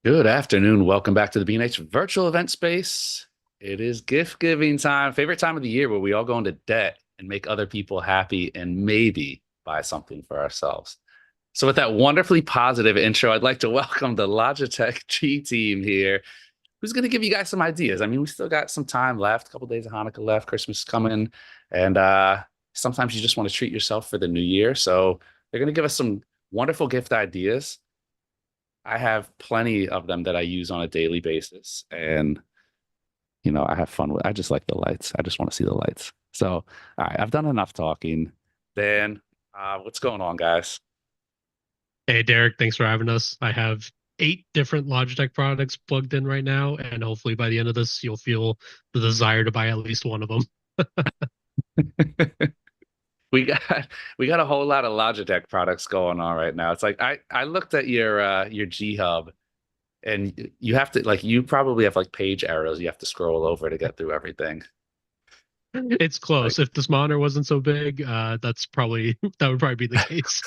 Good afternoon. Welcome back to the B&H virtual event space. It is gift giving time, favorite time of the year where we all go into debt and make other people happy and maybe buy something for ourselves. So, with that wonderfully positive intro, I'd like to welcome the Logitech G team here, who's going to give you guys some ideas. I mean, we still got some time left, a couple days of Hanukkah left, Christmas is coming, and sometimes you just want to treat yourself for the new year. So, they're going to give us some wonderful gift ideas. I have plenty of them that I use on a daily basis. And, I have fun with I just like the lights. I just want to see the lights. So, all right, I've done enough talking. Dan, what's going on, guys? Hey, Derek, thanks for having us. I have 8 different Logitech products plugged in right now, and hopefully by the end of this, you'll feel the desire to buy at least one of them. We got we got a whole lot of Logitech products going on right now. It's like I looked at your G Hub and you have to like you probably have like page arrows you have to scroll over to get through everything. It's Like, close. If this monitor wasn't so big, that would probably be the case.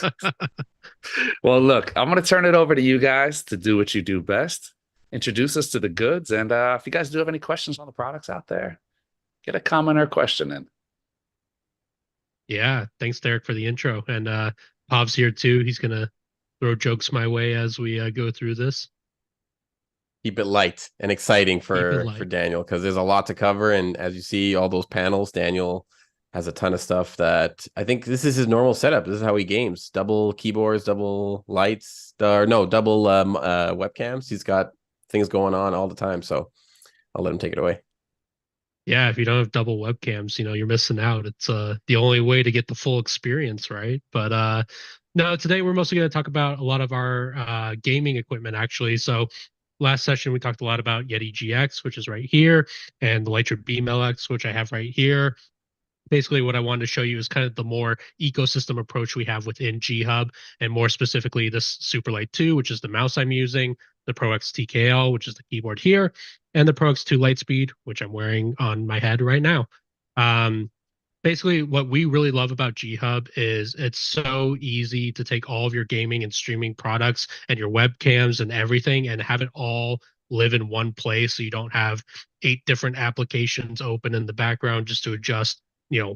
well, look, I'm gonna turn it over to you guys to do what you do best. Introduce us to the goods, and if you guys do have any questions on the products out there, get a comment or question in. Yeah, thanks, Derek, for the intro. And Pav's here too. He's gonna throw jokes my way as we go through this. Keep it light and exciting Keep it for light. Daniel because there's a lot to cover. And as you see, all those panels, Daniel has a ton of stuff that I think this is his normal setup. This is how he games: double keyboards, double lights, or no, double webcams. He's got things going on all the time. So I'll let him take it away. Yeah, if you don't have double webcams, you're missing out. It's the only way to get the full experience, right? But no, today we're mostly going to talk about a lot of our gaming equipment actually. So last session we talked a lot about Yeti GX, which is right here, and the Lytra Beam LX, which I have right here. Basically, what I wanted to show you is kind of the more ecosystem approach we have within G Hub, and more specifically this Superlight 2, which is the mouse I'm using, the Pro X TKL, which is the keyboard here, and the Pro X2 Lightspeed, which I'm wearing on my head right now. Um, Basically, what we really love about G Hub is it's so easy to take all of your gaming and streaming products and your webcams and everything and have it all live in one place so you don't have 8 different applications open in the background just to adjust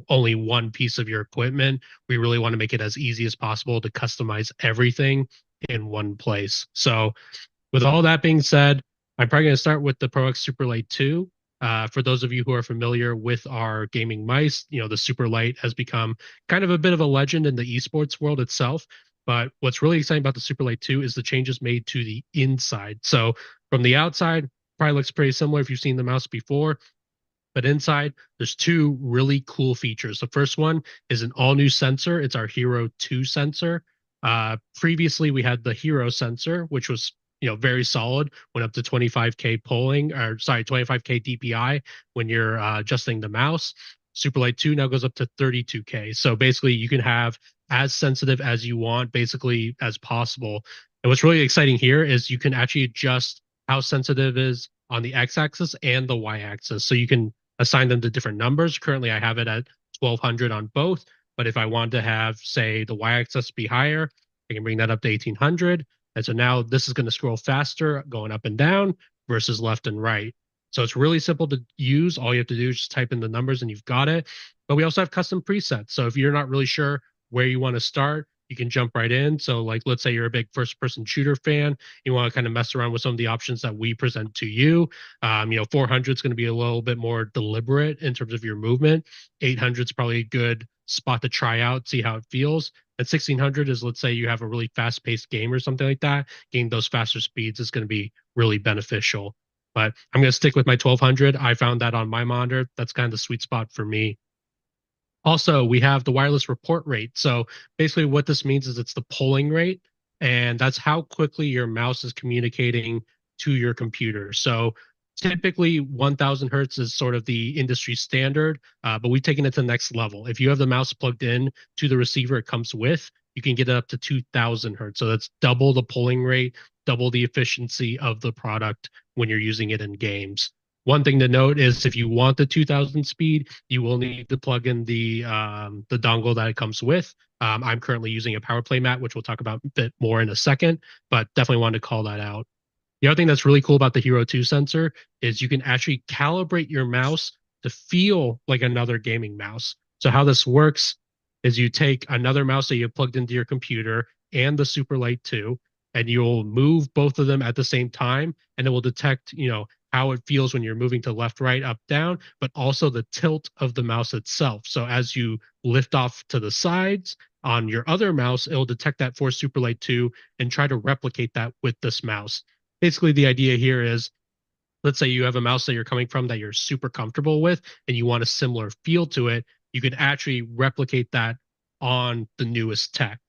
only one piece of your equipment. We really want to make it as easy as possible to customize everything in one place. So with all that being said, I'm probably going to start with the Pro X Superlight 2. For those of you who are familiar with our gaming mice, the Superlight has become kind of a bit of a legend in the esports world itself. But what's really exciting about the Superlight 2 is the changes made to the inside. So from the outside, probably looks pretty similar if you've seen the mouse before. But inside, there's 2 really cool features. The first one is an all new sensor. It's our Hero 2 sensor. Previously, we had the Hero sensor, which was very solid, went up to 25K polling, or sorry, 25K DPI when you're adjusting the mouse. Superlight 2 now goes up to 32K. So basically, you can have as sensitive as you want, basically as possible. And what's really exciting here is you can actually adjust how sensitive is on the x-axis and the y-axis. So you can assign them to different numbers. Currently, I have it at 1200 on both. But if I want to have, say, the y-axis be higher, I can bring that up to 1800. And so now this is going to scroll faster, going up and down versus left and right. So it's really simple to use. All you have to do is just type in the numbers and you've got it. But we also have custom presets. So if you're not really sure where you want to start, you can jump right in. So like, let's say you're a big first person shooter fan, you want to kind of mess around with some of the options that we present to you. 400 is going to be a little bit more deliberate in terms of your movement. 800 is probably a good spot to try out, see how it feels. And 1600 is, let's say you have a really fast paced game or something like that, getting those faster speeds is going to be really beneficial. But I'm going to stick with my 1200. I found that on my monitor. That's kind of the sweet spot for me. Also, we have the wireless report rate. So basically what this means is it's the polling rate, and that's how quickly your mouse is communicating to your computer. So typically 1000 hertz is sort of the industry standard, but we've taken it to the next level. If you have the mouse plugged in to the receiver it comes with, you can get it up to 2000 hertz. So that's double the polling rate, double the efficiency of the product when you're using it in games. One thing to note is if you want the 2000 speed, you will need to plug in the dongle that it comes with. I'm currently using a power play mat, which we'll talk about a bit more in a second, but definitely wanted to call that out. The other thing that's really cool about the Hero 2 sensor is you can actually calibrate your mouse to feel like another gaming mouse. So how this works is you take another mouse that you have plugged into your computer and the Superlight 2, and you'll move both of them at the same time, and it will detect, how it feels when you're moving to left, right, up, down, but also the tilt of the mouse itself. So as you lift off to the sides on your other mouse, it'll detect that for Superlight 2 and try to replicate that with this mouse. Basically, the idea here is, let's say you have a mouse that you're coming from that you're super comfortable with and you want a similar feel to it, you could actually replicate that on the newest tech.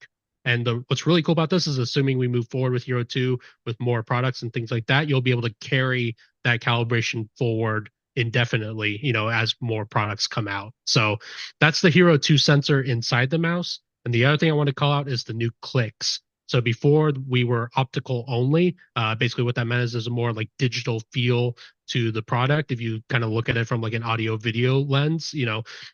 And what's really cool about this is, assuming we move forward with Hero 2 with more products and things like that, you'll be able to carry that calibration forward indefinitely, as more products come out. So that's the Hero 2 sensor inside the mouse. And the other thing I want to call out is the new clicks. So before we were optical only, basically what that meant is there's a more like digital feel to the product. If you kind of look at it from like an audio video lens,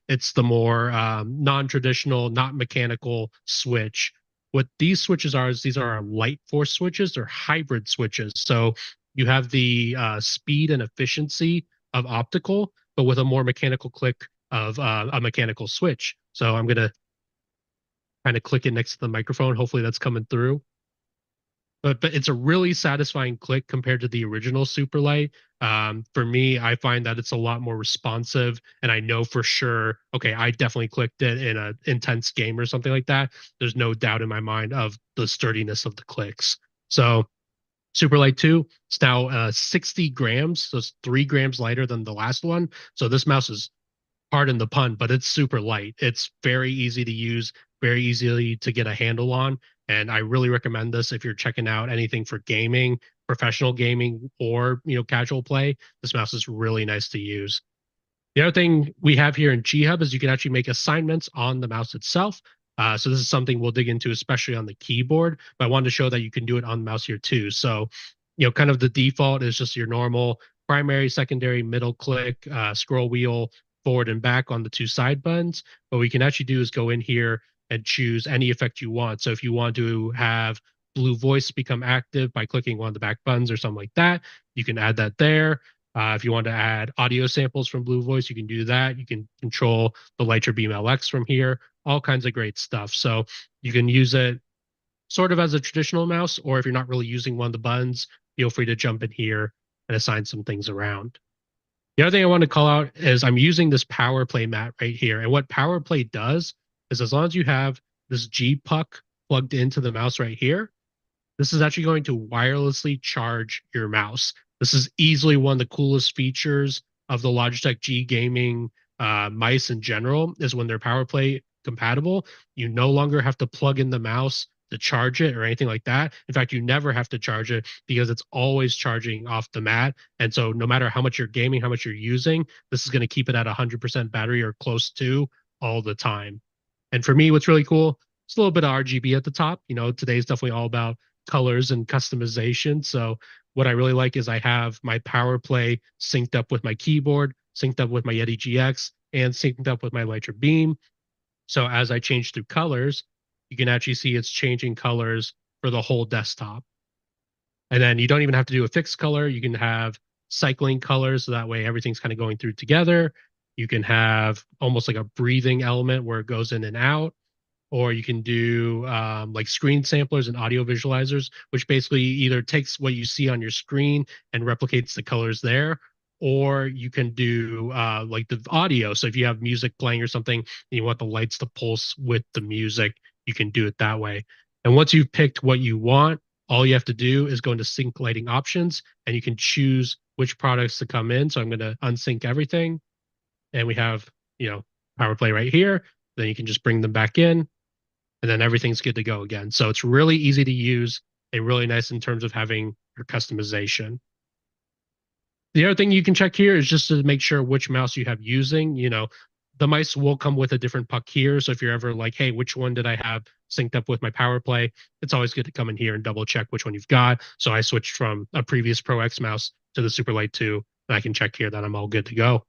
it's the more non-traditional, not mechanical switch. What these switches are is these are light force switches. They're hybrid switches. So you have the speed and efficiency of optical, but with a more mechanical click of a mechanical switch. So I'm going to kind of click it next to the microphone. Hopefully that's coming through. But it's a really satisfying click compared to the original Superlight. For me, I find that it's a lot more responsive, and I know for sure, okay, I definitely clicked it in an intense game or something like that. There's no doubt in my mind of the sturdiness of the clicks. So Superlight 2, it's now 60 grams, so it's 3 grams lighter than the last one. So this mouse is, pardon the pun, but it's super light. It's very easy to use, very easily to get a handle on. And I really recommend this if you're checking out anything for gaming, professional gaming, or casual play. This mouse is really nice to use. The other thing we have here in G Hub is you can actually make assignments on the mouse itself. So this is something we'll dig into, especially on the keyboard. But I wanted to show that you can do it on the mouse here too. So, kind of the default is just your normal primary, secondary, middle click, scroll wheel, forward and back on the 2 side buttons. What we can actually do is go in here and choose any effect you want. So if you want to have blue voice become active by clicking one of the back buttons or something like that, you can add that there. If you want to add audio samples from Blue Voice, you can do that. You can control the Lighter Beam LX from here, all kinds of great stuff. So you can use it sort of as a traditional mouse, or if you're not really using one of the buttons, feel free to jump in here and assign some things around. The other thing I want to call out is I'm using this power play mat right here. And what power play does is, as long as you have this G puck plugged into the mouse right here, this is actually going to wirelessly charge your mouse. This is easily one of the coolest features of the Logitech G gaming mice in general, is when they're power play compatible. You no longer have to plug in the mouse to charge it or anything like that. In fact, you never have to charge it because it's always charging off the mat. And so no matter how much you're gaming, how much you're using, this is going to keep it at 100% battery or close to all the time. And for me, what's really cool, it's a little bit of RGB at the top. Today's definitely all about colors and customization. So what I really like is I have my power play synced up with my keyboard, synced up with my Yeti GX, and synced up with my Lighter Beam. So as I change through colors, you can actually see it's changing colors for the whole desktop. And then you don't even have to do a fixed color. You can have cycling colors, so that way everything's kind of going through together. You can have almost like a breathing element where it goes in and out. Or you can do like screen samplers and audio visualizers, which basically either takes what you see on your screen and replicates the colors there, or you can do like the audio. So if you have music playing or something and you want the lights to pulse with the music, you can do it that way. And once you've picked what you want, all you have to do is go into sync lighting options, and you can choose which products to come in. So I'm going to unsync everything, and we have, power play right here. Then you can just bring them back in, and then everything's good to go again. So it's really easy to use and really nice in terms of having your customization. The other thing you can check here is just to make sure which mouse you have using. The mice will come with a different puck here. So if you're ever like, hey, which one did I have synced up with my power play? It's always good to come in here and double check which one you've got. So I switched from a previous Pro X mouse to the Superlight 2, and I can check here that I'm all good to go.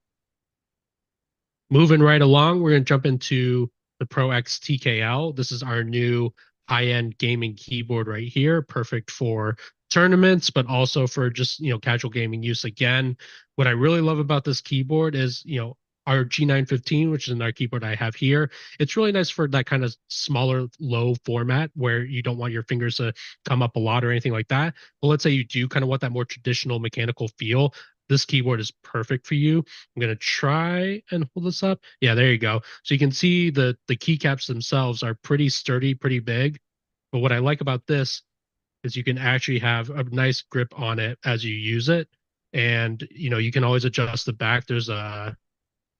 Moving right along, we're going to jump into the Pro X TKL. This is our new high-end gaming keyboard right here, perfect for tournaments, but also for just, casual gaming use. Again, what I really love about this keyboard is, our G915, which is our keyboard I have here. It's really nice for that kind of smaller, low format where you don't want your fingers to come up a lot or anything like that. But let's say you do kind of want that more traditional mechanical feel. This keyboard is perfect for you. I'm going to try and hold this up. Yeah, there you go. So you can see the keycaps themselves are pretty sturdy, pretty big. But what I like about this is you can actually have a nice grip on it as you use it. And, you can always adjust the back. There's a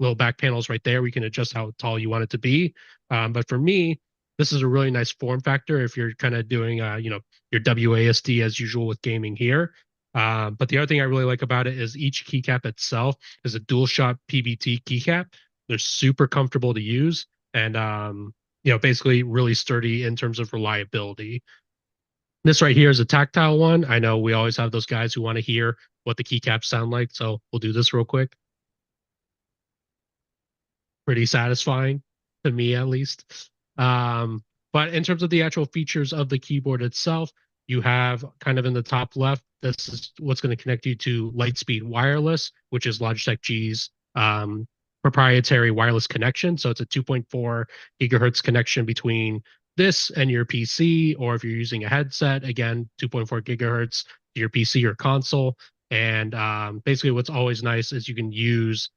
little back panels right there. We can adjust how tall you want it to be. But for me, this is a really nice form factor if you're kind of doing, your WASD as usual with gaming here. But the other thing I really like about it is each keycap itself is a dual shot PBT keycap. They're super comfortable to use and, basically really sturdy in terms of reliability. This right here is a tactile one. I know we always have those guys who want to hear what the keycaps sound like. So we'll do this real quick. Pretty satisfying to me, at least. But in terms of the actual features of the keyboard itself, you have kind of in the top left, this is what's going to connect you to Lightspeed Wireless, which is Logitech G's proprietary wireless connection. So it's a 2.4 gigahertz connection between this and your PC, or if you're using a headset, again, 2.4 gigahertz to your PC or console. And basically what's always nice is you can use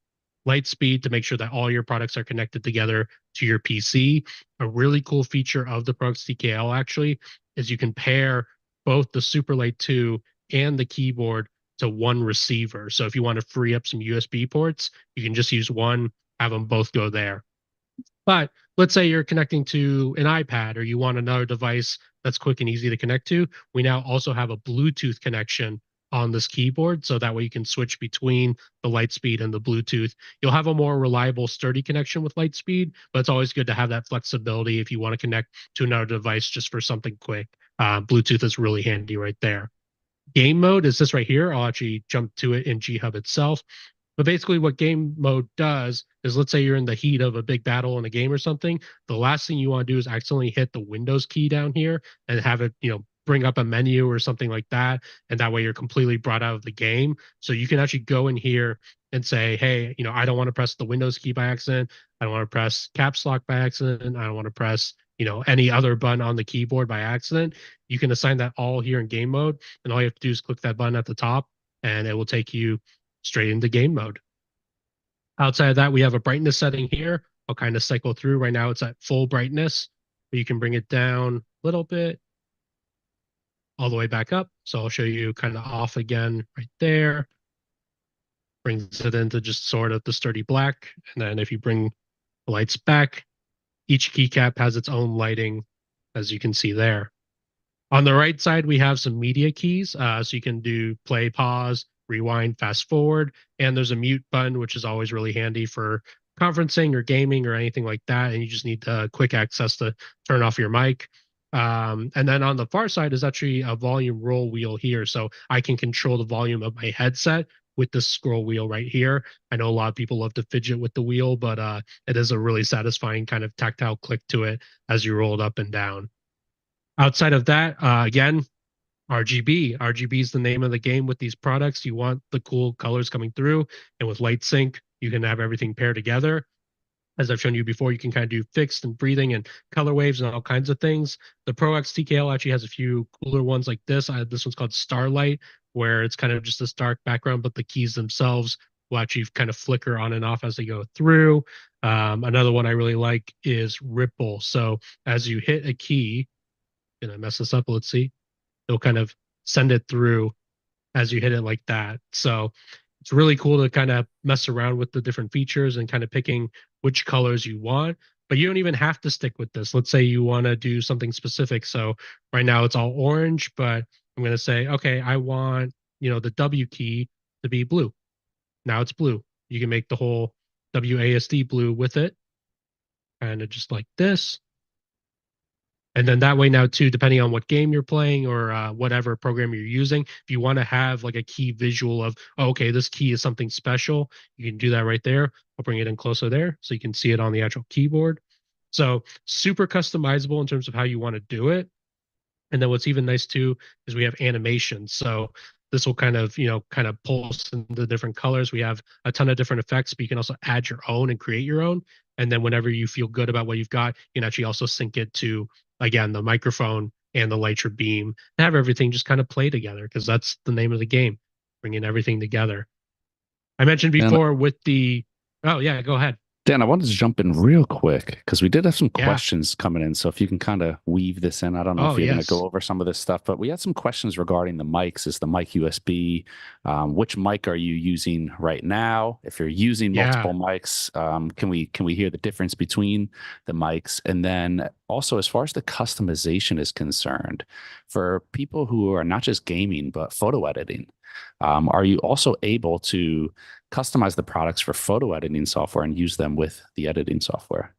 Lightspeed to make sure that all your products are connected together to your PC. A really cool feature of the Prox TKL actually is you can pair both the Superlight 2 and the keyboard to one receiver. So if you want to free up some USB ports, you can just use one, have them both go there. But let's say you're connecting to an iPad or you want another device that's quick and easy to connect to. We now also have a Bluetooth connection on this keyboard. So that way you can switch between the Lightspeed and the Bluetooth. You'll have a more reliable, sturdy connection with Lightspeed, but it's always good to have that flexibility if you want to connect to another device just for something quick. Bluetooth is really handy right there. Game mode is this right here. I'll actually jump to it in G Hub itself. But basically what game mode does is, let's say you're in the heat of a big battle in a game or something. The last thing you want to do is accidentally hit the Windows key down here and have it, bring up a menu or something like that. And that way you're completely brought out of the game. So you can actually go in here and say, hey, I don't want to press the Windows key by accident. I don't want to press caps lock by accident. I don't want to press, any other button on the keyboard by accident. You can assign that all here in game mode. And all you have to do is click that button at the top and it will take you straight into game mode. Outside of that, we have a brightness setting here. I'll kind of cycle through. Right now it's at full brightness, but you can bring it down a little bit, all the way back up. So I'll show you kind of off again right there. Brings it into just sort of the sturdy black. And then if you bring the lights back, each keycap has its own lighting, as you can see there. On the right side, we have some media keys. So you can do play, pause, rewind, fast forward, and there's a mute button, which is always really handy for conferencing or gaming or anything like that. And you just need quick access to turn off your mic. And then on the far side is actually a volume roll wheel here. So I can control the volume of my headset with this scroll wheel right here. I know a lot of people love to fidget with the wheel, but it is a really satisfying kind of tactile click to it as you roll it up and down. Outside of that, again, RGB. RGB is the name of the game with these products. You want the cool colors coming through, and with Light Sync, you can have everything paired together. As I've shown you before, you can kind of do fixed and breathing and color waves and all kinds of things. The Pro X TKL actually has a few cooler ones like this. This one's called Starlight, where it's kind of just this dark background, but the keys themselves will actually kind of flicker on and off as they go through. Another one I really like is Ripple. So as you hit a key, can I mess this up? Let's see. It'll kind of send it through as you hit it like that. So it's really cool to kind of mess around with the different features and kind of picking which colors you want. But you don't even have to stick with this. Let's say you want to do something specific. So right now it's all orange, but I'm going to say, okay, I want, the W key to be blue. Now it's blue. You can make the whole WASD blue with it. Kind of just like this. And then that way now too, depending on what game you're playing or whatever program you're using, if you want to have like a key visual of, oh, okay, this key is something special, you can do that right there. I'll bring it in closer there so you can see it on the actual keyboard. So super customizable in terms of how you want to do it. And then what's even nice too is we have animation. So this will kind of, kind of pulse in the different colors. We have a ton of different effects, but you can also add your own and create your own. And then whenever you feel good about what you've got, you can actually also sync it to, again, the microphone and the Lytra beam and have everything just kind of play together, because that's the name of the game, bringing everything together. I mentioned And before with the, oh yeah, go ahead. Dan, I wanted to jump in real quick because we did have some Yeah. questions coming in. So if you can kind of weave this in, I don't know Oh, if you're going to yes. go over some of this stuff, but we had some questions regarding the mics. Is the mic USB? Which mic are you using right now? If you're using multiple mics, can we hear the difference between the mics? And then also, as far as the customization is concerned, for people who are not just gaming but photo editing, are you also able to customize the products for photo editing software and use them with the editing software?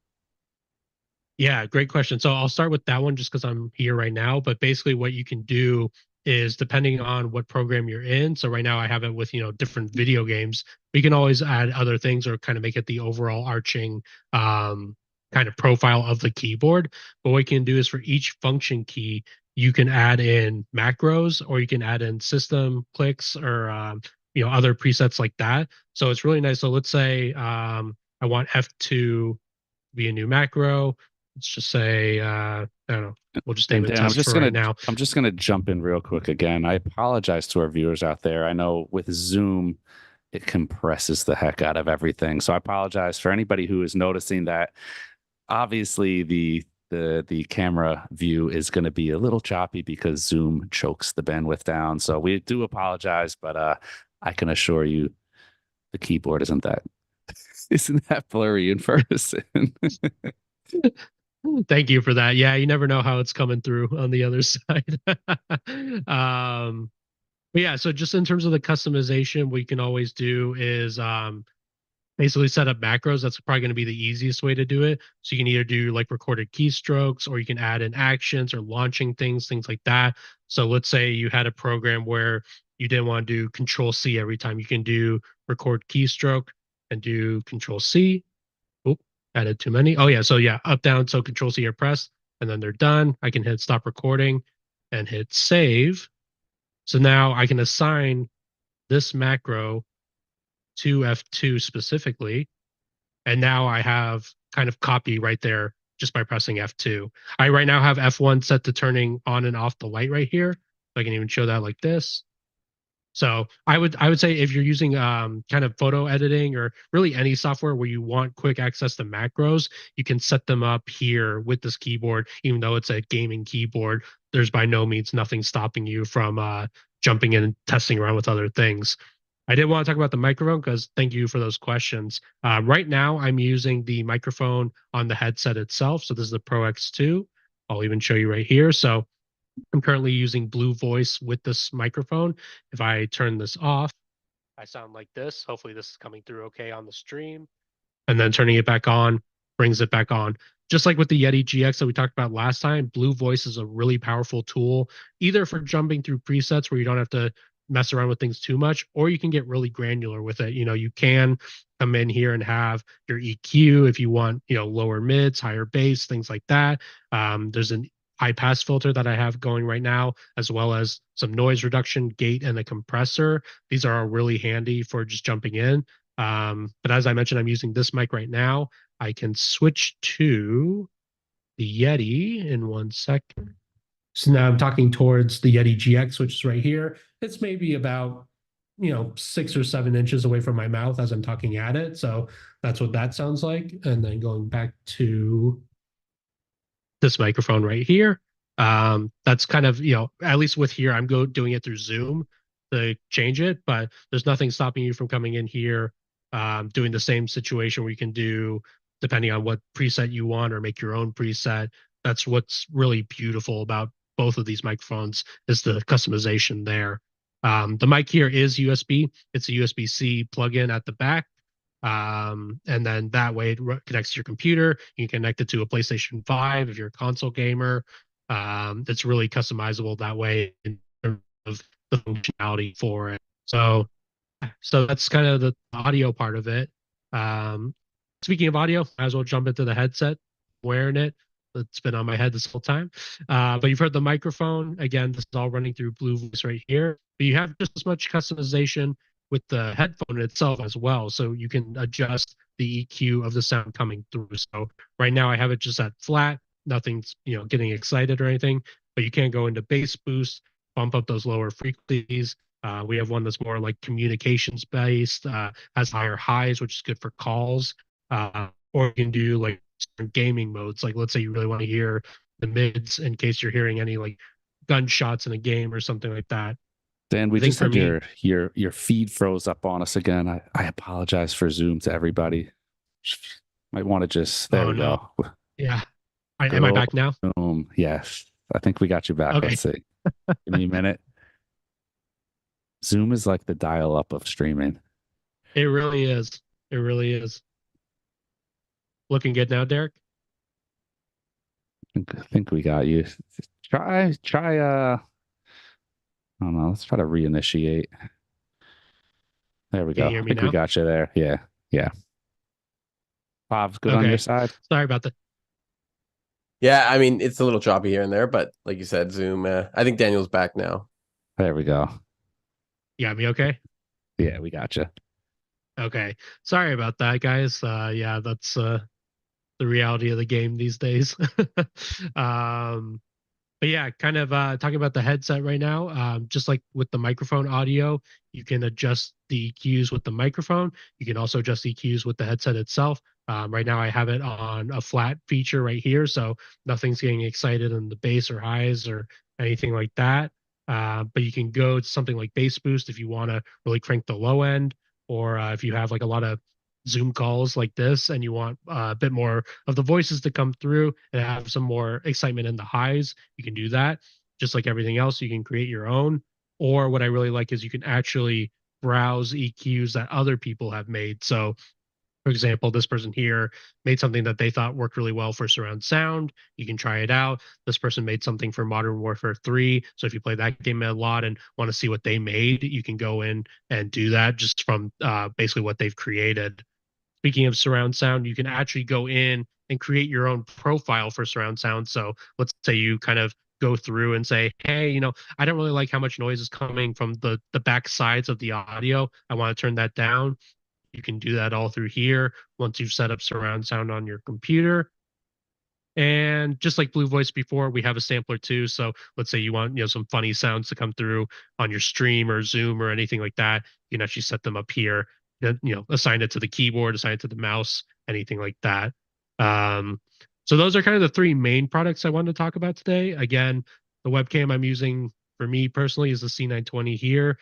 Yeah, great question. So I'll start with that one just because I'm here right now. But basically, what you can do is depending on what program you're in. So right now I have it with, different video games. We can always add other things or kind of make it the overall arching kind of profile of the keyboard. But what you can do is for each function key, you can add in macros or you can add in system clicks or other presets like that. So it's really nice. So let's say I want F2 to be a new macro. Let's just say I don't know. We'll just name And it Dan, test for right now. I'm just gonna jump in real quick again. I apologize to our viewers out there. I know with Zoom, it compresses the heck out of everything. So I apologize for anybody who is noticing that. Obviously, the camera view is going to be a little choppy because Zoom chokes the bandwidth down. So we do apologize, but I can assure you the keyboard isn't that blurry in person. Thank you for that. Yeah, you never know how it's coming through on the other side. But yeah, so just in terms of the customization, we can always do is basically set up macros. That's probably going to be the easiest way to do it. So you can either do like recorded keystrokes or you can add in actions or launching things like that. So let's say you had a program where you didn't want to do Control C every time. You can do record keystroke and do Control C. Oop, added too many. Oh yeah, so yeah, up down. So Control C or press, and then they're done. I can hit stop recording and hit save. So now I can assign this macro to F2 specifically. And now I have kind of copy right there just by pressing F2. I right now have F1 set to turning on and off the light right here. So I can even show that like this. So I would say if you're using kind of photo editing or really any software where you want quick access to macros, you can set them up here with this keyboard. Even though it's a gaming keyboard, there's by no means nothing stopping you from jumping in and testing around with other things. I did want to talk about the microphone because thank you for those questions. Right now, I'm using the microphone on the headset itself. So this is the Pro X2. I'll even show you right here. So I'm currently using Blue Voice with this microphone. If I turn this off, I sound like this. Hopefully this is coming through okay on the stream. And then turning it back on brings it back on. Just like with the Yeti GX that we talked about last time, Blue Voice is a really powerful tool, either for jumping through presets where you don't have to mess around with things too much, or you can get really granular with it. You can come in here and have your EQ if you want, lower mids, higher bass, things like that. There's an high pass filter that I have going right now, as well as some noise reduction, gate, and a compressor. These are really handy for just jumping in. But as I mentioned, I'm using this mic right now. I can switch to the Yeti in 1 second. So now I'm talking towards the Yeti GX, which is right here. It's maybe about 6 or 7 inches away from my mouth as I'm talking at it. So that's what that sounds like. And then going back to this microphone right here. That's kind of, at least with here, I'm doing it through Zoom to change it, but there's nothing stopping you from coming in here, doing the same situation where you can do, depending on what preset you want or make your own preset. That's what's really beautiful about both of these microphones is the customization there. The mic here is USB. It's a USB-C plug-in at the back. And then that way it connects to your computer. You can connect it to a PlayStation 5 if you're a console gamer. It's really customizable that way in terms of the functionality for it. So that's kind of the audio part of it. Speaking of audio, might as well jump into the headset, wearing it. It's been on my head this whole time. But you've heard the microphone. Again, this is all running through Blue Voice right here. But you have just as much customization with the headphone itself as well. So you can adjust the EQ of the sound coming through. So right now I have it just at flat, nothing's, getting excited or anything, but you can go into bass boost, bump up those lower frequencies. We have one that's more like communications based, has higher highs, which is good for calls. Or you can do like certain gaming modes. Like let's say you really want to hear the mids in case you're hearing any like gunshots in a game or something like that. Dan, we I think just for had me- your feed froze up on us again. I apologize for Zoom to everybody. Might want to just there Oh we no. go. Yeah. Am I Go back now? Zoom. Yes. I think we got you back. Okay. Let's see. Give me a minute. Zoom is like the dial up of streaming. It really is. It really is. Looking good now, Derek? I think we got you. Try I don't know. Let's try to reinitiate. There we Can go. you hear I me think we now? got you there. Yeah. Yeah. Bob's good on your Okay. side. Sorry about that. Yeah, I mean it's a little choppy here and there, but like you said, Zoom. I think Daniel's back now. There we go. You got me okay? Yeah, we got you. Okay. Sorry about that, guys. Yeah, that's the reality of the game these days. um but yeah, kind of talking about the headset right now. Just like with the microphone audio, you can adjust the EQs with the microphone. You can also adjust EQs with the headset itself. Right now, I have it on a flat feature right here, so nothing's getting excited in the bass or highs or anything like that. But you can go to something like bass boost if you want to really crank the low end, or if you have like a lot of Zoom calls like this and you want a bit more of the voices to come through and have some more excitement in the highs, you can do that. Just like everything else, you can create your own. Or what I really like is you can actually browse EQs that other people have made. So for example, this person here made something that they thought worked really well for surround sound. You can try it out. This person made something for Modern Warfare 3. So if you play that game a lot and want to see what they made, you can go in and do that just from basically what they've created. Speaking of surround sound, you can actually go in and create your own profile for surround sound. So let's say you kind of go through and say, hey, I don't really like how much noise is coming from the back sides of the audio. I want to turn that down. You can do that all through here once you've set up surround sound on your computer. And just like Blue Voice before, we have a sampler too. So let's say you want, some funny sounds to come through on your stream or Zoom or anything like that. You can actually set them up here. Assign it to the keyboard, assign it to the mouse, anything like that. So those are kind of the three main products I wanted to talk about today. Again, the webcam I'm using for me personally is the C920 here.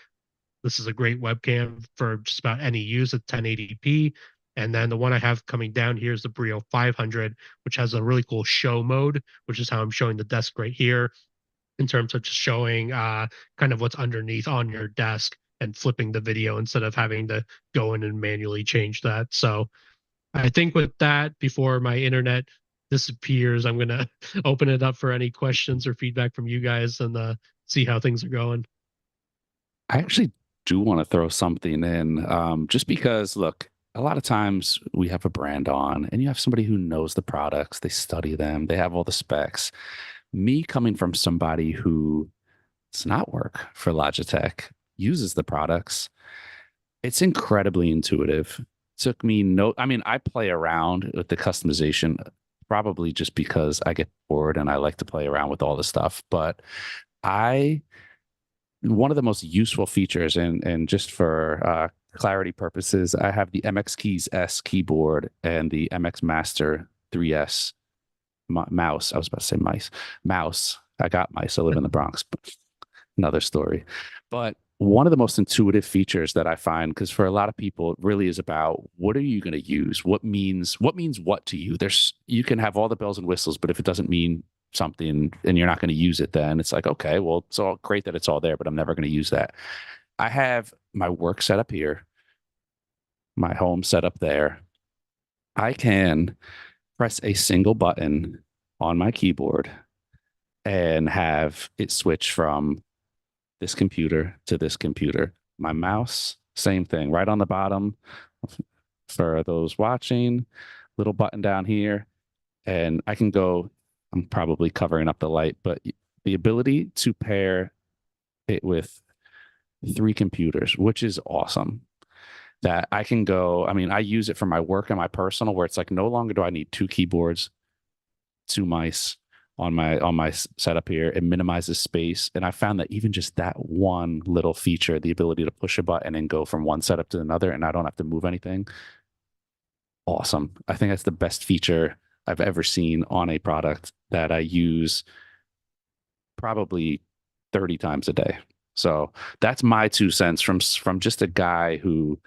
This is a great webcam for just about any use at 1080p. And then the one I have coming down here is the Brio 500, which has a really cool show mode, which is how I'm showing the desk right here in terms of just showing kind of what's underneath on your desk and flipping the video instead of having to go in and manually change that. So I think with that, before my internet disappears, I'm going to open it up for any questions or feedback from you guys and see how things are going. I actually do want to throw something in, just because, look, a lot of times we have a brand on and you have somebody who knows the products, they study them, they have all the specs. Me coming from somebody who does not work for Logitech, uses the products, it's incredibly intuitive. Took me I play around with the customization probably just because I get bored and I like to play around with all the stuff. But one of the most useful features, and just for clarity purposes, I have the MX Keys S keyboard and the MX Master 3S mouse. I was about to say mouse. I got mice. I live in the Bronx, but another story. But one of the most intuitive features that I find, because for a lot of people, it really is about what are you going to use? What means what to you? You can have all the bells and whistles, but if it doesn't mean something and you're not going to use it, then it's like, okay, well, it's all great that it's all there, but I'm never going to use that. I have my work set up here, my home set up there. I can press a single button on my keyboard and have it switch from this computer to this computer. My mouse, same thing, right on the bottom for those watching, little button down here, and I can go I'm probably covering up the light, but the ability to pair it with 3 computers, which is awesome. That I can go, I mean, I use it for my work and my personal, where it's like no longer do I need 2 keyboards, 2 mice on my setup here. It minimizes space, and I found that even just that one little feature, the ability to push a button and go from one setup to another, and I don't have to move anything, awesome. I think that's the best feature I've ever seen on a product that I use probably 30 times a day. So that's my 2 cents from just a guy who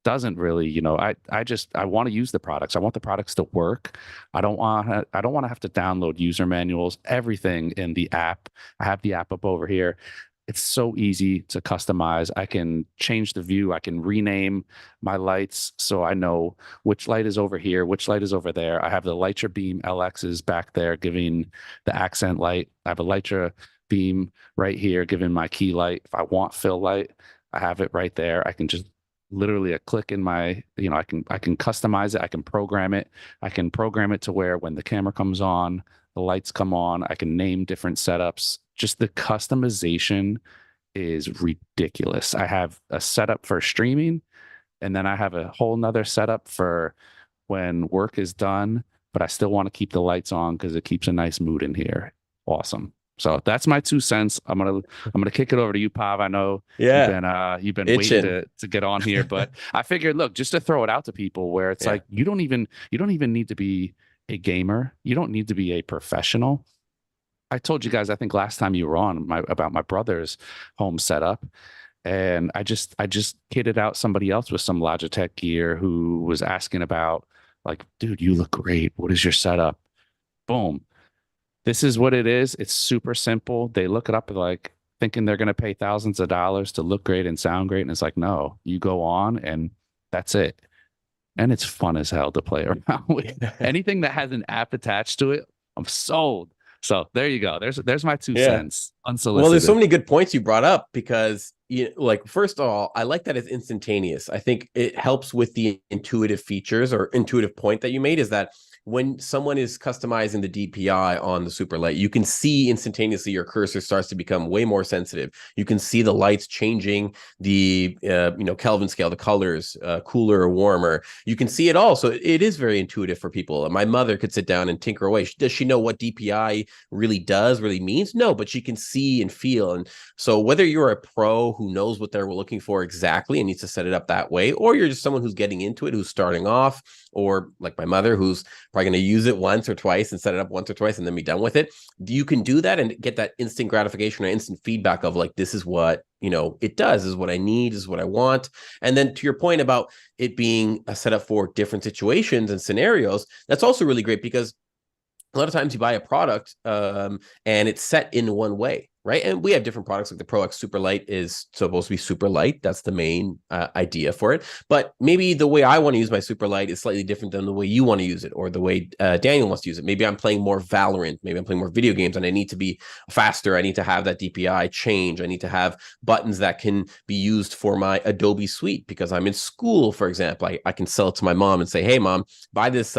doesn't really, I want to use the products. I want the products to work. I don't want to have to download user manuals, everything in the app. I have the app up over here. It's so easy to customize. I can change the view. I can rename my lights so I know which light is over here, which light is over there. I have the Lytra Beam LXs back there giving the accent light. I have a Lytra Beam right here giving my key light. If I want fill light, I have it right there. I can just literally a click in my, I can customize it. I can program it. I can program it to where when the camera comes on, the lights come on. I can name different setups. Just the customization is ridiculous. I have a setup for streaming, and then I have a whole nother setup for when work is done, but I still want to keep the lights on because it keeps a nice mood in here. Awesome. So that's my 2 cents. I'm gonna kick it over to you, Pav. I know you've been Itching. waiting to get on here, but I figured, look, just to throw it out to people, where it's like you don't even need to be a gamer. You don't need to be a professional. I told you guys, I think last time you were on, about my brother's home setup, and I just kitted out somebody else with some Logitech gear who was asking about, like, dude, you look great. What is your setup? Boom. This is what it is. It's super simple. They look it up like thinking they're going to pay thousands of dollars to look great and sound great. And it's like, no, you go on and that's it. And it's fun as hell to play around with. Anything that has an app attached to it, I'm sold. So there you go. There's my 2 cents unsolicited. Well, there's so many good points you brought up because, first of all, I like that it's instantaneous. I think it helps with the intuitive features or intuitive point that you made, is that when someone is customizing the DPI on the super light, you can see instantaneously your cursor starts to become way more sensitive. You can see the lights changing the Kelvin scale, the colors, cooler or warmer. You can see it all. So it is very intuitive for people. My mother could sit down and tinker away. Does she know what DPI really means? No, but she can see and feel. And so whether you're a pro who knows what they're looking for exactly and needs to set it up that way, or you're just someone who's getting into it, who's starting off, or like my mother, who's probably going to use it once or twice and set it up once or twice and then be done with it, you can do that and get that instant gratification or instant feedback of like, this is what, it does, this is what I need, this is what I want. And then to your point about it being a setup for different situations and scenarios, that's also really great because a lot of times you buy a product and it's set in one way, right? And we have different products, like the Pro X Super Light is supposed to be super light. That's the main idea for it. But maybe the way I want to use my Super Light is slightly different than the way you want to use it, or the way Daniel wants to use it. Maybe I'm playing more Valorant. Maybe I'm playing more video games and I need to be faster. I need to have that DPI change. I need to have buttons that can be used for my Adobe suite because I'm in school, for example. I can sell it to my mom and say, hey, mom, buy this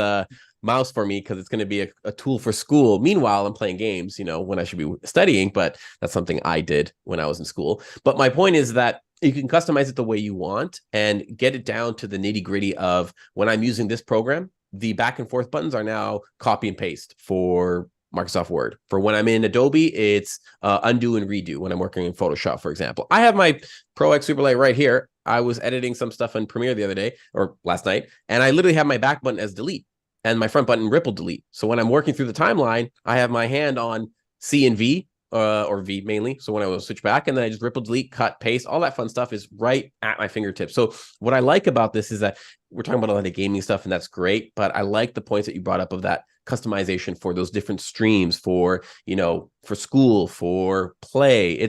mouse for me because it's going to be a tool for school. Meanwhile, I'm playing games, when I should be studying, but that's something I did when I was in school. But my point is that you can customize it the way you want and get it down to the nitty gritty of when I'm using this program, the back and forth buttons are now copy and paste for Microsoft Word. For when I'm in Adobe, it's undo and redo when I'm working in Photoshop, for example. I have my Pro X Super Light right here. I was editing some stuff in Premiere the other day or last night, and I literally have my back button as delete and my front button ripple delete. So when I'm working through the timeline, I have my hand on C and V, or V mainly. So when I will switch back, and then I just ripple delete, cut, paste, all that fun stuff is right at my fingertips. So what I like about this is that we're talking about a lot of gaming stuff, and that's great. But I like the points that you brought up of that customization for those different streams, for for school, for play.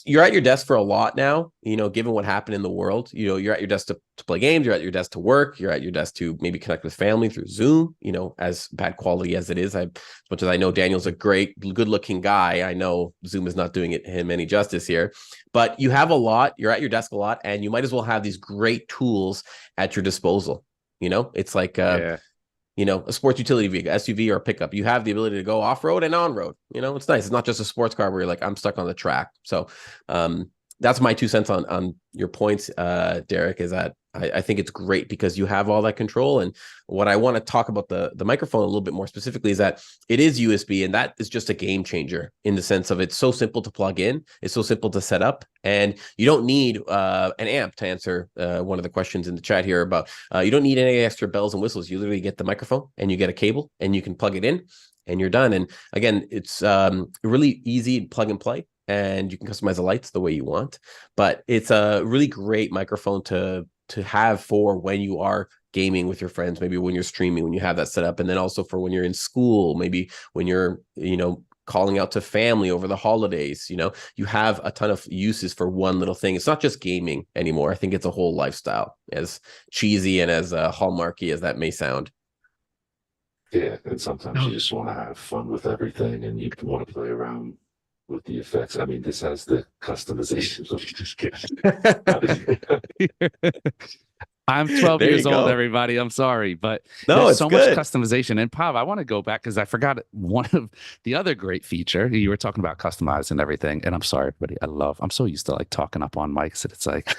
You're at your desk for a lot now, given what happened in the world. You're at your desk to play games, you're at your desk to work, you're at your desk to maybe connect with family through Zoom, as bad quality as it is. As much as I know Daniel's a great, good looking guy, I know Zoom is not doing him any justice here, but you have a lot, you're at your desk a lot, and you might as well have these great tools at your disposal. It's like, a sports utility vehicle, SUV or a pickup. You have the ability to go off-road and on-road. It's nice. It's not just a sports car where you're like, I'm stuck on the track. So that's my 2 cents on your points, Derek, is that I think it's great because you have all that control. And what I want to talk about the microphone a little bit more specifically is that it is USB, and that is just a game changer in the sense of it's so simple to plug in, it's so simple to set up, and you don't need an amp to answer one of the questions in the chat here about you don't need any extra bells and whistles. You literally get the microphone and you get a cable and you can plug it in and you're done. And again, it's really easy plug and play. And you can customize the lights the way you want, but it's a really great microphone to have for when you are gaming with your friends, maybe when you're streaming, when you have that set up, and then also for when you're in school, maybe when you're calling out to family over the holidays. You have a ton of uses for one little thing. It's not just gaming anymore. I think it's a whole lifestyle, as cheesy and as hallmarky as that may sound. Yeah, and sometimes you just want to have fun with everything, and you want to play around with the effects. I mean, this has the customization. Let me just get I'm 12 There years you old, go. everybody. I'm sorry, but No, there's it's so good. much customization. And Pav, I want to go back because I forgot one of the other great feature. You were talking about customizing and everything. And I'm sorry, everybody. I'm so used to like talking up on mics that it's like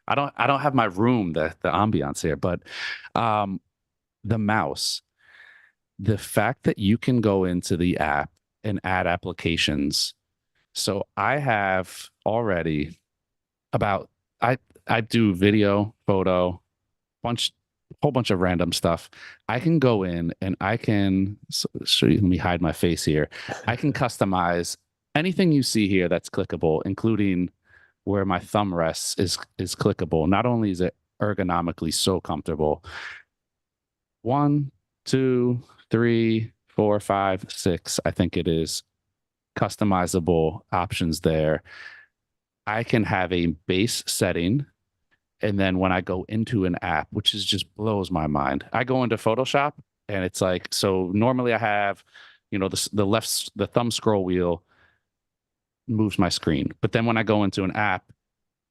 I don't have my room, the ambiance here, but the mouse, the fact that you can go into the app and add applications. So I have already I do video, photo, whole bunch of random stuff. I can go in and I can let me hide my face here. I can customize anything you see here that's clickable, including where my thumb rests is clickable. Not only is it ergonomically so comfortable. 1, 2, 3, 4, 5, 6. I think it is customizable options there. I can have a base setting. And then when I go into an app, which is just blows my mind, I go into Photoshop and it's like, so normally I have, the thumb scroll wheel moves my screen. But then when I go into an app,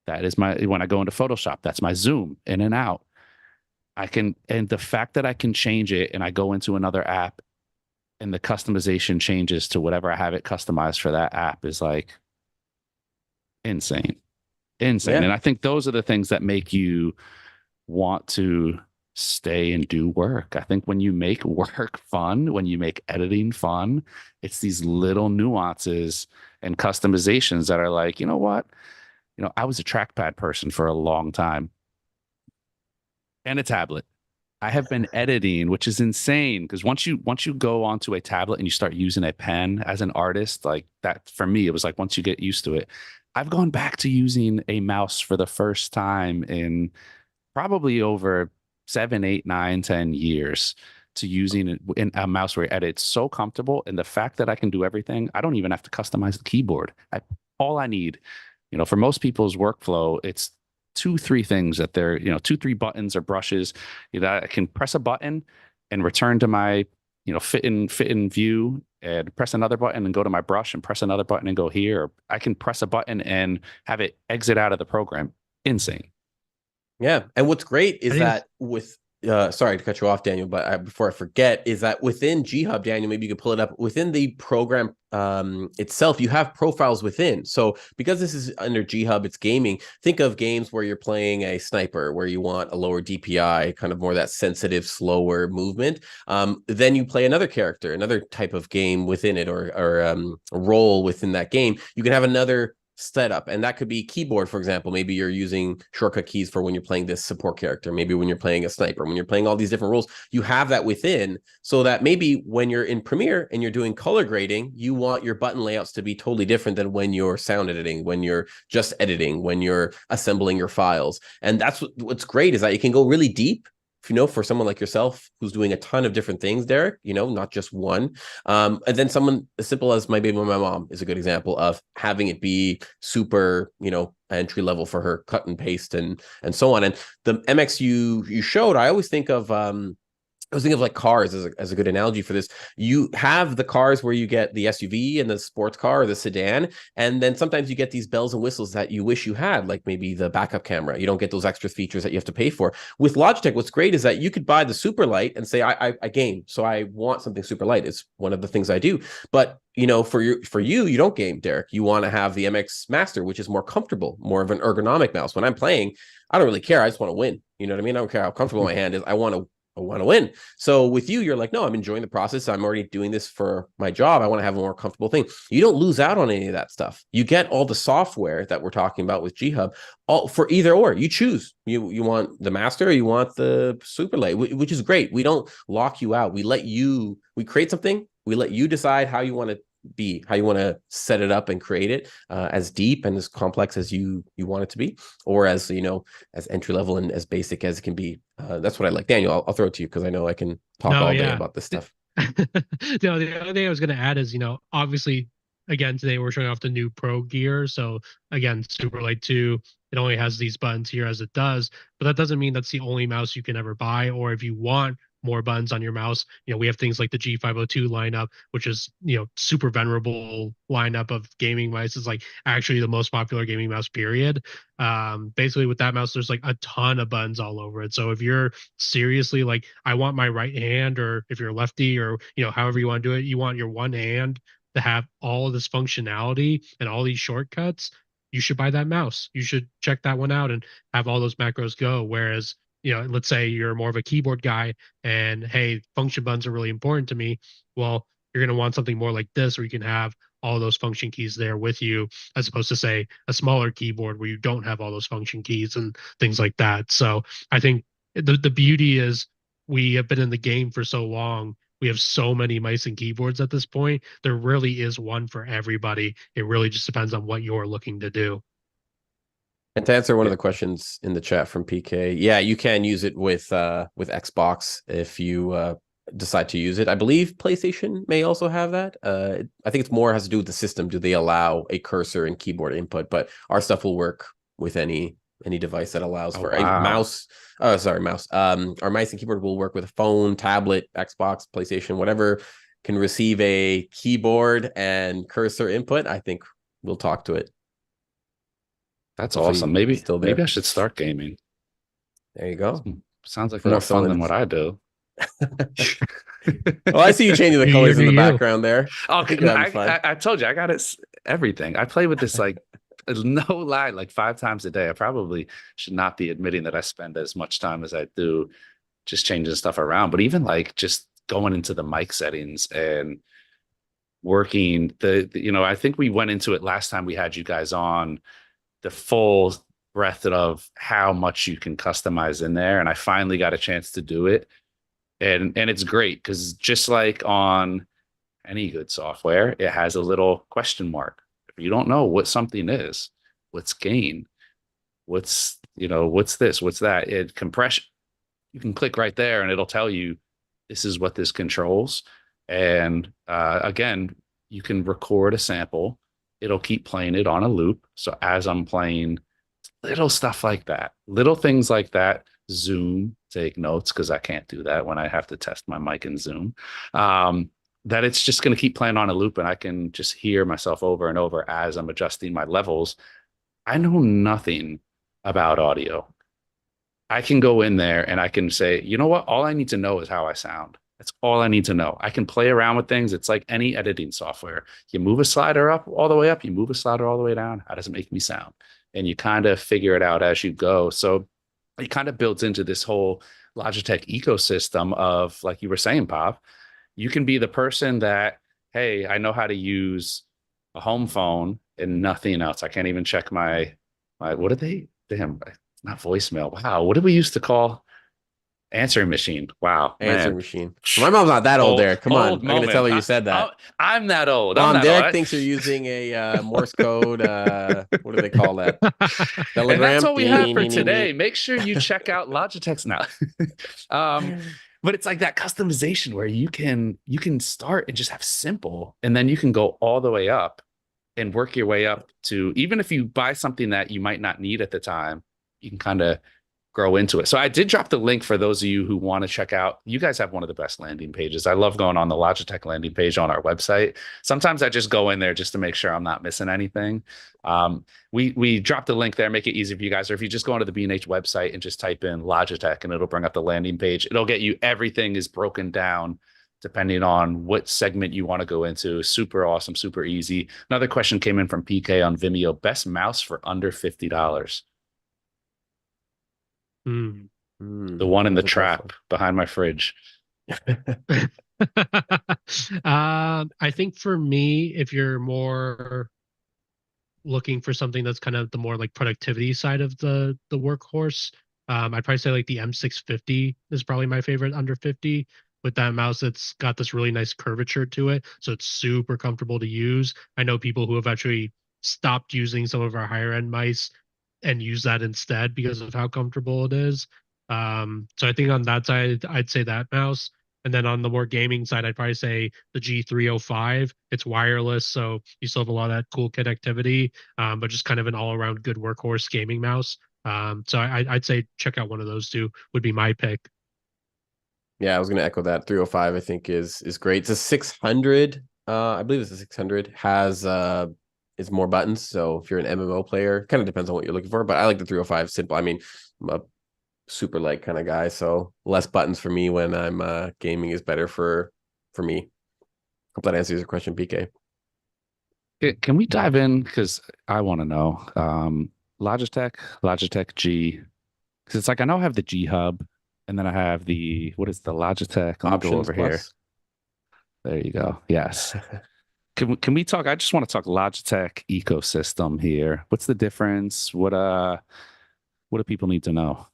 when I go into Photoshop, that's my zoom in and out. And the fact that I can change it and I go into another app and the customization changes to whatever I have it customized for that app is like insane. Yeah. And I think those are the things that make you want to stay and do work. I think when you make work fun, when you make editing fun, it's these little nuances and customizations that are like, you know what? I was a trackpad person for a long time and a tablet. I have been editing, which is insane because once you go onto a tablet and you start using a pen as an artist, like that for me, it was like once you get used to it. I've gone back to using a mouse for the first time in probably over 7, 8, 9, 10 years to using in a mouse where I edit. It's so comfortable. And the fact that I can do everything, I don't even have to customize the keyboard. All I need, for most people's workflow, it's 2, 3 things that they're, 2, 3 buttons or brushes. I can press a button and return to my, fit in view and press another button and go to my brush and press another button and go here. Or I can press a button and have it exit out of the program. Insane. Yeah. And what's great is that with, sorry to cut you off, Daniel, but before I forget, is that within G Hub, Daniel, maybe you could pull it up within the program itself, you have profiles within. So because this is under G Hub, it's gaming. Think of games where you're playing a sniper, where you want a lower DPI, kind of more that sensitive, slower movement. Then you play another character, another type of game within it, or a role within that game. You can have another setup, and that could be keyboard, for example. Maybe you're using shortcut keys for when you're playing this support character, maybe when you're playing a sniper, when you're playing all these different roles, you have that within, so that maybe when you're in Premiere and you're doing color grading, you want your button layouts to be totally different than when you're sound editing, when you're just editing, when you're assembling your files. And that's what's great, is that you can go really deep. For someone like yourself who's doing a ton of different things, Derek, not just one. And then someone as simple as my baby and my mom is a good example of having it be super, entry level for her, cut and paste and so on. And the MX you showed, I always think of I was thinking of like cars as a good analogy for this. You have the cars where you get the SUV and the sports car or the sedan, and then sometimes you get these bells and whistles that you wish you had, like maybe the backup camera. You don't get those extra features that you have to pay for. With Logitech, what's great is that you could buy the super light and say, I game, so I want something super light. It's one of the things I do. But for you don't game, Derek. You want to have the MX Master, which is more comfortable, more of an ergonomic mouse. When I'm playing, I don't really care. I just want to win. You know what I mean? I don't care how comfortable my hand is. I want to win. So with you, you're like, no, I'm enjoying the process. I'm already doing this for my job. I want to have a more comfortable thing. You don't lose out on any of that stuff. You get all the software that we're talking about with G Hub, all for either or. You choose. You want the master, or you want the super light, which is great. We don't lock you out. We create something. We let you decide how you want to be, how you want to set it up and create it, as deep and as complex as you want it to be, or as as entry level and as basic as it can be. That's what I like. Daniel, I'll throw it to you because I know I can talk all day about this stuff. The other thing I was going to add is, obviously, again, today we're showing off the new Pro gear. So again, Super Light 2, it only has these buttons here as it does, but that doesn't mean that's the only mouse you can ever buy. Or if you want more buttons on your mouse, we have things like the G502 lineup, which is super venerable lineup of gaming mice. It's like actually the most popular gaming mouse, period. Basically with that mouse, there's like a ton of buttons all over it. So if you're seriously like, I want my right hand, or if you're lefty, or however you want to do it, you want your one hand to have all of this functionality and all these shortcuts, you should buy that mouse. You should check that one out and have all those macros go. Whereas let's say you're more of a keyboard guy and, hey, function buttons are really important to me. Well, you're going to want something more like this, where you can have all those function keys there with you, as opposed to, say, a smaller keyboard where you don't have all those function keys and things like that. So I think the beauty is, we have been in the game for so long. We have so many mice and keyboards at this point. There really is one for everybody. It really just depends on what you're looking to do. And to answer one of the questions in the chat from PK, yeah, you can use it with Xbox if you decide to use it. I believe PlayStation may also have that. I think it's more has to do with the system. Do they allow a cursor and keyboard input? But our stuff will work with any device that allows for a mouse. Mouse. Our mice and keyboard will work with a phone, tablet, Xbox, PlayStation, whatever can receive a keyboard and cursor input. I think we'll talk to it. That's awesome. Maybe I should start gaming. There you go. Sounds like more fun than what I do. Well, I see you changing the colors in the background there. Okay, I told you I got it. Everything. I play with this like no lie, like 5 times a day. I probably should not be admitting that I spend as much time as I do just changing stuff around. But even like just going into the mic settings and working I think we went into it last time we had you guys on, the full breadth of how much you can customize in there. And I finally got a chance to do it. And it's great because just like on any good software, it has a little question mark. If you don't know what something is, what's gain, what's this, what's that, compression, you can click right there and it'll tell you this is what this controls. And again, you can record a sample. It'll keep playing it on a loop. So as I'm playing, little stuff like that, little things like that, Zoom, take notes, because I can't do that when I have to test my mic in Zoom, that it's just going to keep playing on a loop and I can just hear myself over and over as I'm adjusting my levels. I know nothing about audio. I can go in there and I can say, you know what? All I need to know is how I sound. That's all I need to know. I can play around with things. It's like any editing software. You move a slider up all the way up, you move a slider all the way down. How does it make me sound? And you kind of figure it out as you go. So it kind of builds into this whole Logitech ecosystem of, like you were saying, Pop, you can be the person that, hey, I know how to use a home phone and nothing else. I can't even check my what did they, damn, not voicemail. Wow. What did we used to call answering machine? Wow. Answering machine. My mom's not that old there. Come on. I'm going to tell her you said that. I'm that old. Derek thinks you're using a Morse code. What do they call that? Telegram. And that's what we have for today. Make sure you check out Logitech's now. But it's like that customization where you can start and just have simple, and then you can go all the way up and work your way up to, even if you buy something that you might not need at the time, you can kind of grow into it. So I did drop the link for those of you who want to check out. You guys have one of the best landing pages. I love going on the Logitech landing page on our website. Sometimes I just go in there just to make sure I'm not missing anything. We dropped the link there, make it easy for you guys. Or if you just go onto the B&H website and just type in Logitech and it'll bring up the landing page. It'll get you everything is broken down depending on what segment you want to go into. Super awesome, super easy. Another question came in from PK on Vimeo. Best mouse for under $50. Hmm. The one in the That's a tough trap behind my fridge. I think for me, if you're more looking for something that's kind of the more like productivity side of the workhorse, I'd probably say like the M650 is probably my favorite under 50. With that mouse, it's got this really nice curvature to it, so it's super comfortable to use. I know people who have actually stopped using some of our higher end mice and use that instead because of how comfortable it is. So I think on that side, I'd say that mouse. And then on the more gaming side, I'd probably say the G305. It's wireless, so you still have a lot of that cool connectivity, but just kind of an all-around good workhorse gaming mouse. So I'd say check out one of those two would be my pick. Yeah, I was gonna echo that. 305, I think is great. It's a 600. I believe it's a 600. Has is more buttons. So if you're an MMO player, kind of depends on what you're looking for. But I like the 305. Simple. I mean, I'm a super light kind of guy, so less buttons for me when I'm gaming is better for me. Hope that answers your question, PK. Can we dive in? Because I want to know. Logitech G. Because it's like I know I have the G Hub, and then I have what is the Logitech? Let me go Options over here. plus. There you go. Yes. Can we talk? I just want to talk Logitech ecosystem here. What's the difference? What do people need to know?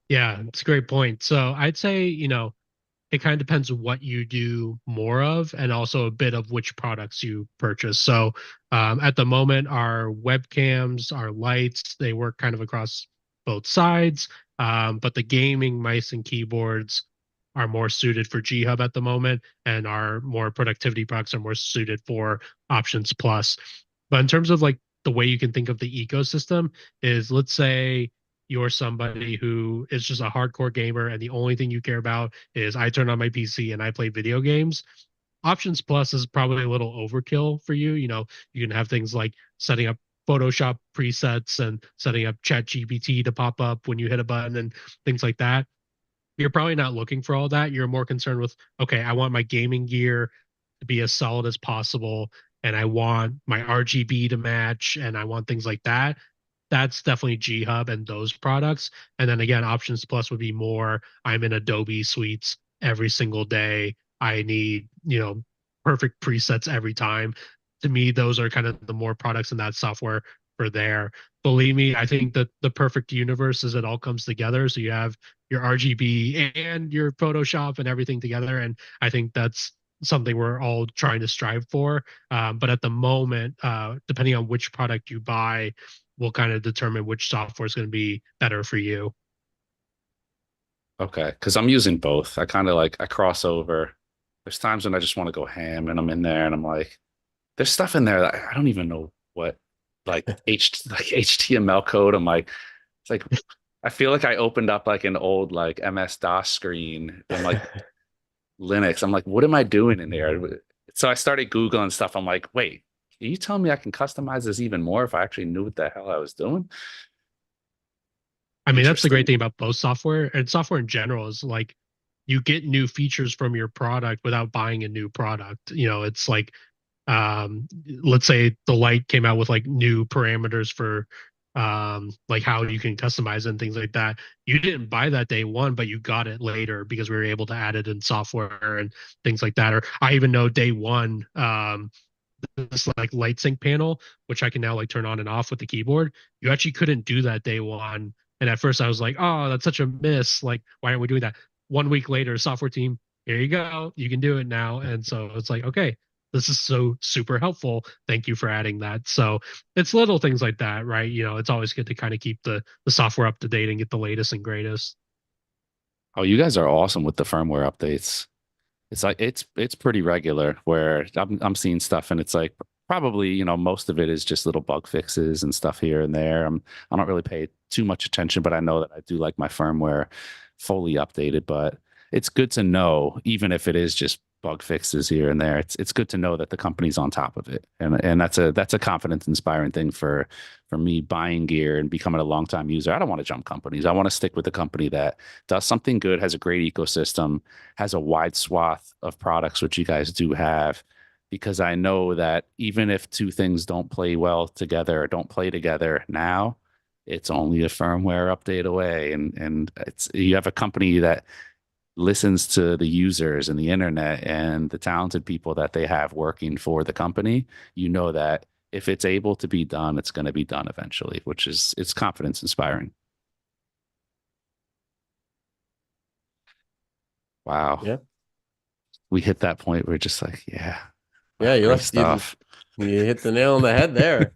Yeah, it's a great point. So I'd say, it kind of depends what you do more of and also a bit of which products you purchase. So at the moment, our webcams, our lights, they work kind of across both sides. But the gaming mice and keyboards are more suited for G Hub at the moment, and our more productivity products are more suited for Options Plus. But in terms of like the way you can think of the ecosystem is, let's say you're somebody who is just a hardcore gamer and the only thing you care about is I turn on my PC and I play video games. Options Plus is probably a little overkill for you. You can have things like setting up Photoshop presets and setting up Chat GPT to pop up when you hit a button and things like that. You're probably not looking for all that. You're more concerned with, okay, I want my gaming gear to be as solid as possible, and I want my RGB to match, and I want things like that. That's definitely G Hub and those products. And then again, Options Plus would be more, I'm in Adobe suites every single day. I need, perfect presets every time. To me, those are kind of the more products in that software for there. Believe me, I think that the perfect universe is it all comes together. So you have your RGB and your Photoshop and everything together. And I think that's something we're all trying to strive for. But at the moment, depending on which product you buy, will kind of determine which software is going to be better for you. Okay, because I'm using both. I kind of I cross over. There's times when I just want to go ham and I'm in there and I'm like, there's stuff in there that I don't even know what, like HTML code. I'm like, it's like, I feel like I opened up like an old like MS-DOS screen and like Linux. I'm like, what am I doing in here? So I started Googling stuff. I'm like, wait, are you telling me I can customize this even more if I actually knew what the hell I was doing? I mean, that's the great thing about both software and software in general is like you get new features from your product without buying a new product. It's like, let's say the light came out with like new parameters for like how you can customize and things like that. You didn't buy that day one, but you got it later because we were able to add it in software and things like that. Or I even know day one, this like light sync panel, which I can now like turn on and off with the keyboard. You actually couldn't do that day one. And at first I was like, oh, that's such a miss. Like, why aren't we doing that? 1 week later, software team, here you go. You can do it now. And so it's like, okay, this is so super helpful. Thank you for adding that. So it's little things like that, right? It's always good to kind of keep the software up to date and get the latest and greatest. Oh, you guys are awesome with the firmware updates. It's like it's pretty regular where I'm seeing stuff and it's like probably, most of it is just little bug fixes and stuff here and there. I don't really pay too much attention, but I know that I do like my firmware fully updated. But it's good to know, even if it is just bug fixes here and there, it's good to know that the company's on top of it. And that's a confidence inspiring thing for me buying gear and becoming a longtime user. I don't want to jump companies. I want to stick with the company that does something good, has a great ecosystem, has a wide swath of products, which you guys do have, because I know that even if two things don't play well together or don't play together now, it's only a firmware update away. And you have a company that listens to the users and the internet and the talented people that they have working for the company. You know that if it's able to be done, it's going to be done eventually, which is, it's confidence inspiring. Wow. Yeah. We hit that point where just like, yeah. Yeah, great stuff. You hit the nail on the head there.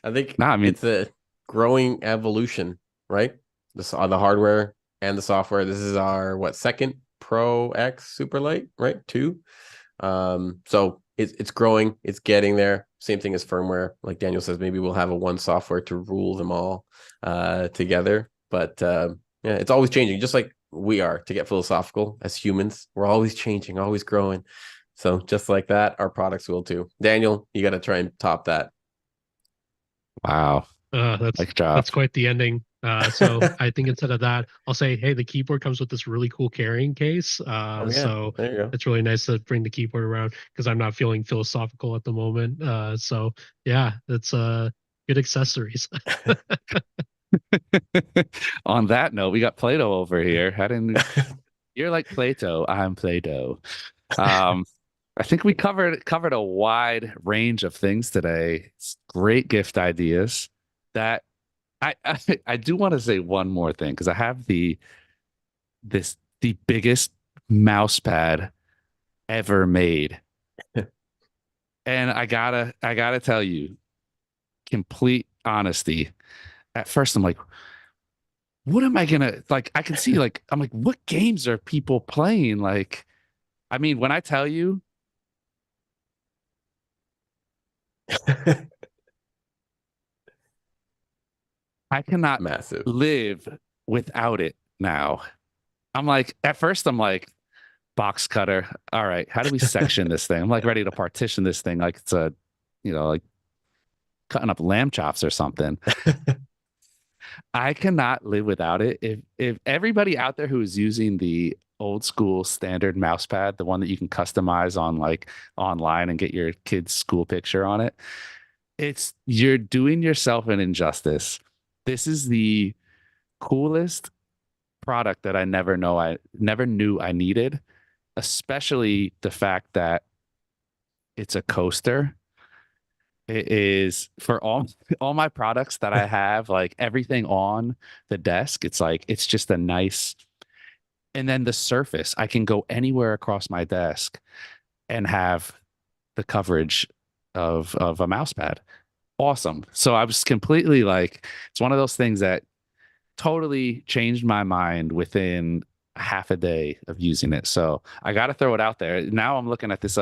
I think No, I mean, it's a growing evolution, right? On the hardware and the software. This is our second Pro X Superlight, right? 2. So it's growing, it's getting there. Same thing as firmware. Like Daniel says, maybe we'll have a one software to rule them all together. But yeah, it's always changing, just like we are. To get philosophical as humans, we're always changing, always growing. So just like that, our products will too. Daniel, you got to try and top that. wow. That's quite the ending. So I think instead of that, I'll say, hey, the keyboard comes with this really cool carrying case. So there you go. it's really nice to bring the keyboard around because I'm not feeling philosophical at the moment. So yeah, it's good accessories. On that note, we got Plato over here. You're like Plato, I'm Plato. I think we covered a wide range of things today. It's great gift ideas. That I do want to say one more thing, because I have the biggest mouse pad ever made. And I gotta tell you, complete honesty. At first I'm like, what am I gonna like? I can see, like, I'm like, what games are people playing? Like, I mean, when I tell you, I cannot Massive. live without it now. I'm like, at first I'm like, box cutter. All right, how do we section this thing? I'm like ready to partition this thing like it's a, like cutting up lamb chops or something. I cannot live without it. If everybody out there who is using the old school standard mouse pad, the one that you can customize on like online and get your kid's school picture on it, you're doing yourself an injustice. This is the coolest product that I never knew I needed, especially the fact that it's a coaster. It is for all my products that I have, like everything on the desk. It's like, it's just a nice, and then the surface, I can go anywhere across my desk and have the coverage of a mouse pad. Awesome. So I was completely like, it's one of those things that totally changed my mind within half a day of using it. So I got to throw it out there. Now I'm looking at this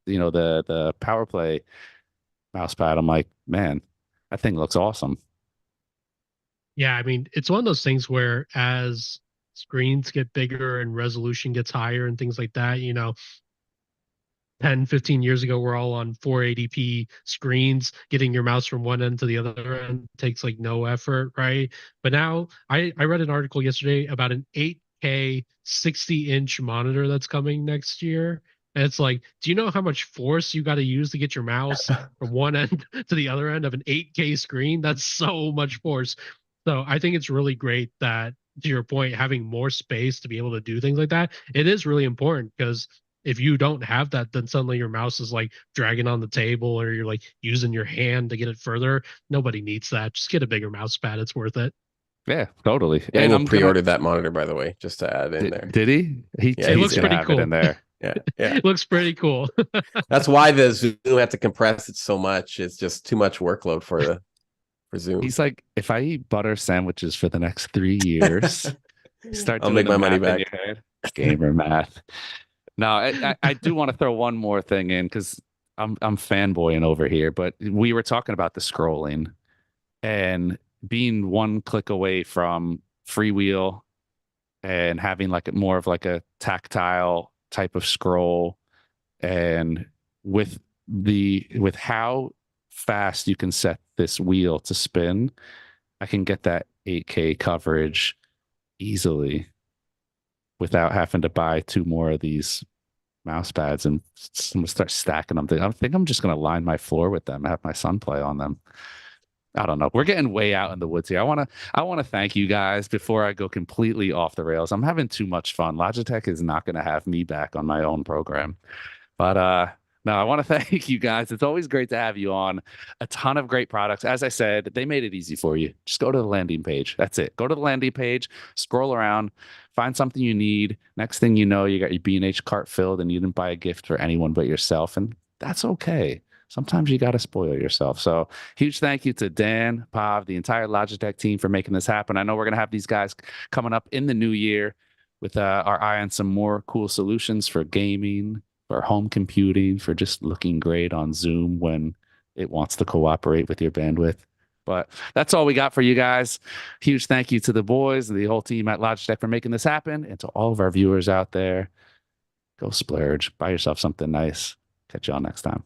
the Power Play mouse pad. I'm like, man, that thing looks awesome. Yeah, I mean, it's one of those things where as screens get bigger and resolution gets higher and things like that, 10, 15 years ago, we're all on 480p screens. Getting your mouse from one end to the other end takes like no effort, right? But now I read an article yesterday about an 8K 60-inch monitor that's coming next year. And it's like, do you know how much force you got to use to get your mouse from one end to the other end of an 8K screen? That's so much force. So I think it's really great that, to your point, having more space to be able to do things like that, it is really important, because if you don't have that, then suddenly your mouse is like dragging on the table, or you're like using your hand to get it further. Nobody needs that. Just get a bigger mouse pad. It's worth it. Yeah, totally. Daniel And pre-ordered that monitor, by the way, just to add in there. Did he? Yeah, it looks pretty cool. It in there. Yeah. It looks pretty cool. That's why the Zoom had to compress it so much. It's just too much workload for Zoom. He's like, if I eat butter sandwiches for the next 3 years, I'll make my money back. Gamer math. No, I do want to throw one more thing in, because I'm fanboying over here, but we were talking about the scrolling and being one click away from freewheel and having like more of like a tactile type of scroll, and with how fast you can set this wheel to spin, I can get that 8K coverage easily without having to buy two more of these mouse pads, and I'm gonna start stacking them. I think I'm just gonna line my floor with them and have my son play on them. I don't know. We're getting way out in the woods here. I want to thank you guys before I go completely off the rails. I'm having too much fun. Logitech is not going to have me back on my own program. But no, I want to thank you guys. It's always great to have you on. A ton of great products. As I said, they made it easy for you. Just go to the landing page. That's it. Go to the landing page, scroll around, find something you need. Next thing you know, you got your B&H cart filled and you didn't buy a gift for anyone but yourself. And that's okay. Sometimes you got to spoil yourself. So huge thank you to Dan, Pav, the entire Logitech team for making this happen. I know we're going to have these guys coming up in the new year with our eye on some more cool solutions for gaming, for home computing, for just looking great on Zoom when it wants to cooperate with your bandwidth. But that's all we got for you guys. Huge thank you to the boys and the whole team at Logitech for making this happen. And to all of our viewers out there, go splurge, buy yourself something nice. Catch y'all next time.